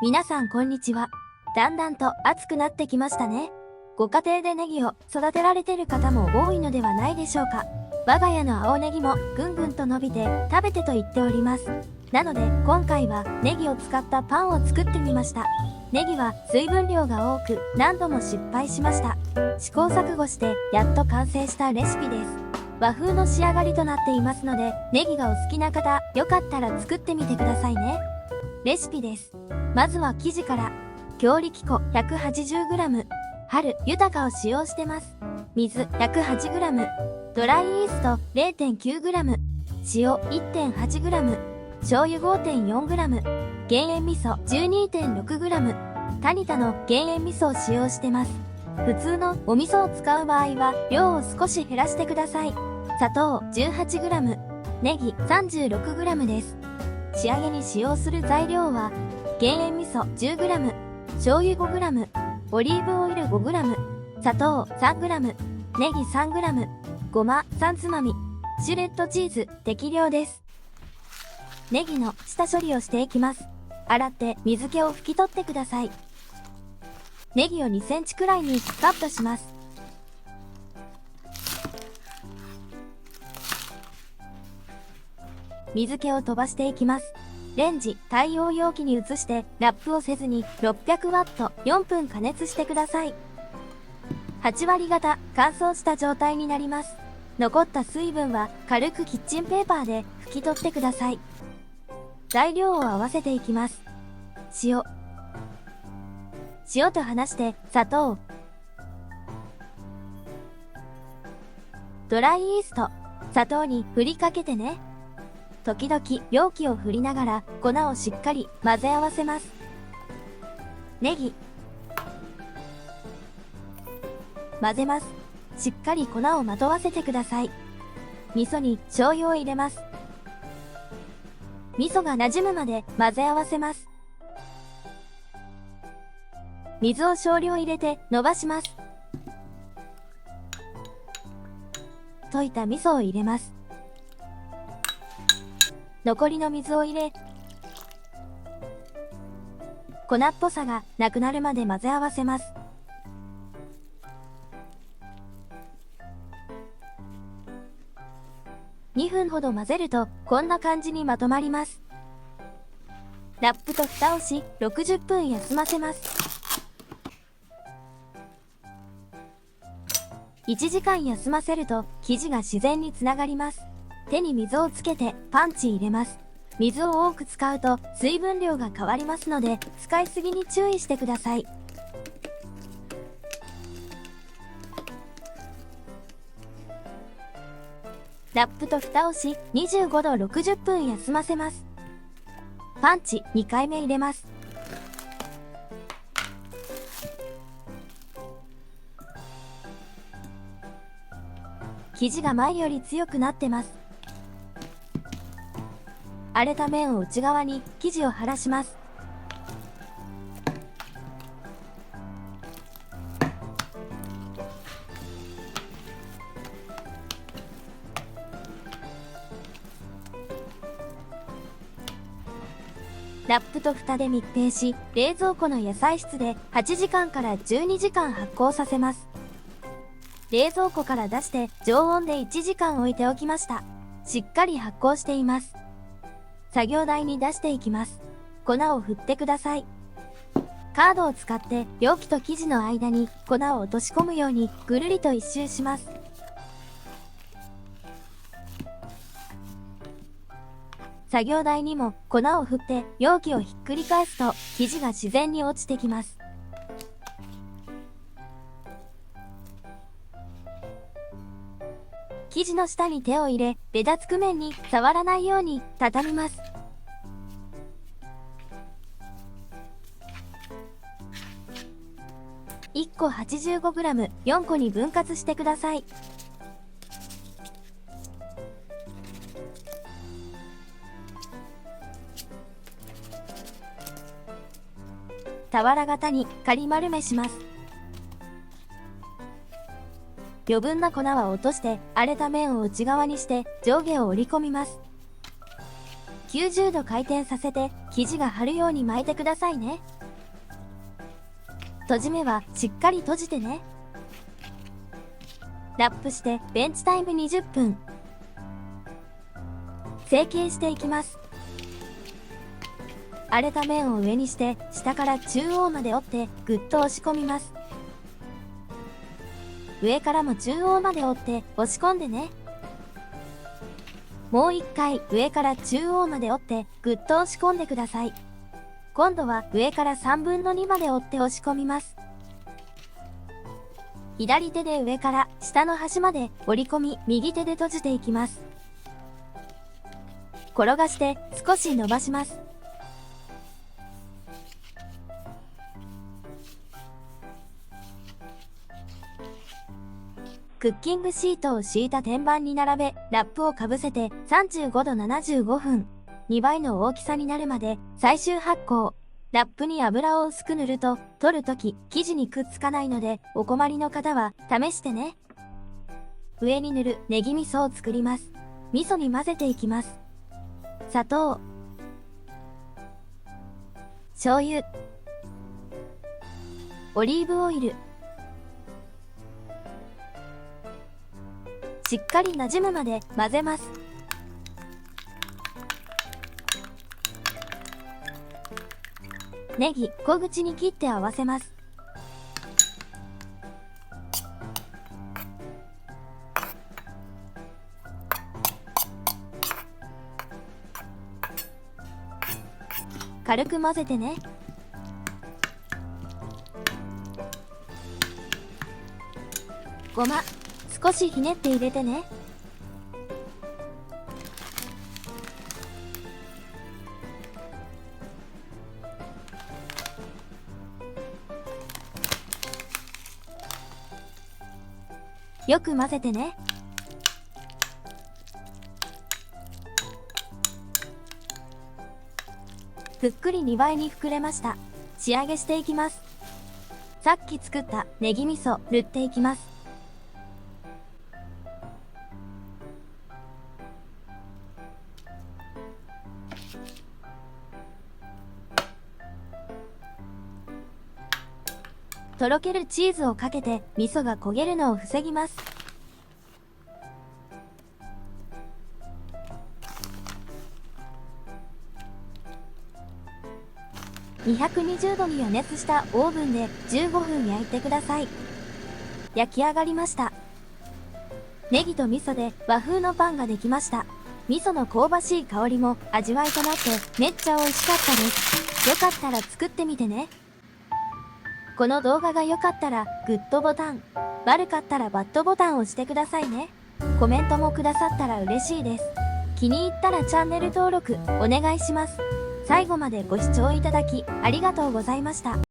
皆さんこんにちは。だんだんと暑くなってきましたね。ご家庭でネギを育てられてる方も多いのではないでしょうか。我が家の青ネギもぐんぐんと伸びて食べてと言っております。なので今回はネギを使ったパンを作ってみました。ネギは水分量が多く何度も失敗しました。試行錯誤してやっと完成したレシピです。和風の仕上がりとなっていますので、ネギがお好きな方、よかったら作ってみてくださいね。レシピです。まずは生地から。強力粉 180g、春豊を使用してます。水 108g、ドライイースト 0.9g、塩 1.8g、醤油 5.4g、減塩味噌 12.6g、タニタの減塩味噌を使用してます。普通のお味噌を使う場合は量を少し減らしてください。砂糖 18g、ネギ 36g です。仕上げに使用する材料は、減塩味噌 10g、醤油 5g、オリーブオイル 5g、砂糖 3g、ネギ 3g、ごま3つまみ、シュレッドチーズ適量です。ネギの下処理をしていきます。洗って水気を拭き取ってください。ネギを2センチくらいにカットします。水気を飛ばしていきます。レンジ、対応容器に移してラップをせずに600ワット4分加熱してください。8割方乾燥した状態になります。残った水分は軽くキッチンペーパーで拭き取ってください。材料を合わせていきます。塩と離して砂糖、ドライイースト、砂糖に振りかけてね。時々容器を振りながら粉をしっかり混ぜ合わせます。ネギ混ぜます。しっかり粉をまとわせてください。味噌に醤油を入れます。味噌が馴染むまで混ぜ合わせます。水を少量入れて伸ばします。溶いた味噌を入れます。残りの水を入れ、粉っぽさがなくなるまで混ぜ合わせます。2分ほど混ぜるとこんな感じにまとまります。ラップと蓋をし60分休ませます。1時間休ませると生地が自然につながります。手に水をつけてパンチ入れます。水を多く使うと水分量が変わりますので、使いすぎに注意してください。ラップと蓋をし25度60分休ませます。パンチ2回目入れます。生地が前より強くなってます。荒れた面を内側に生地を張らします。ラップと蓋で密閉し、冷蔵庫の野菜室で8時間から12時間発酵させます。冷蔵庫から出して常温で1時間置いておきました。しっかり発酵しています。作業台に出していきます。粉を振ってください。カードを使って容器と生地の間に粉を落とし込むようにぐるりと一周します。作業台にも粉を振って容器をひっくり返すと生地が自然に落ちてきます。生地の下に手を入れ、べたつく面に触らないように畳みます。1個 85g、4個に分割してください。俵型に仮丸めします。余分な粉は落として荒れた面を内側にして上下を折り込みます。90度回転させて生地が張るように巻いてくださいね。閉じ目はしっかり閉じてね。ラップしてベンチタイム20分。成形していきます。荒れた面を上にして下から中央まで折ってぐっと押し込みます。上からも中央まで折って押し込んでね。もう一回上から中央まで折ってぐっと押し込んでください。今度は上から3分の2まで折って押し込みます。左手で上から下の端まで折り込み、右手で閉じていきます。転がして少し伸ばします。クッキングシートを敷いた天板に並べ、ラップをかぶせて35度75分。2倍の大きさになるまで最終発酵。ラップに油を薄く塗ると、取るとき生地にくっつかないので、お困りの方は試してね。上に塗るネギ味噌を作ります。味噌に混ぜていきます。砂糖、醤油、オリーブオイル。しっかりなじむまで混ぜます。ネギ、小口に切って合わせます。軽く混ぜてね。ごま、少しひねって入れてね。よく混ぜてね。ぷっくり2倍に膨れました。仕上げしていきます。さっき作ったネギ味噌塗っていきます。とろけるチーズをかけて味噌が焦げるのを防ぎます。220度に予熱したオーブンで15分焼いてください。焼き上がりました。ネギと味噌で和風のパンができました。味噌の香ばしい香りも味わいとなってめっちゃ美味しかったです。よかったら作ってみてね。この動画が良かったらグッドボタン、悪かったらバッドボタンを押してくださいね。コメントもくださったら嬉しいです。気に入ったらチャンネル登録お願いします。最後までご視聴いただきありがとうございました。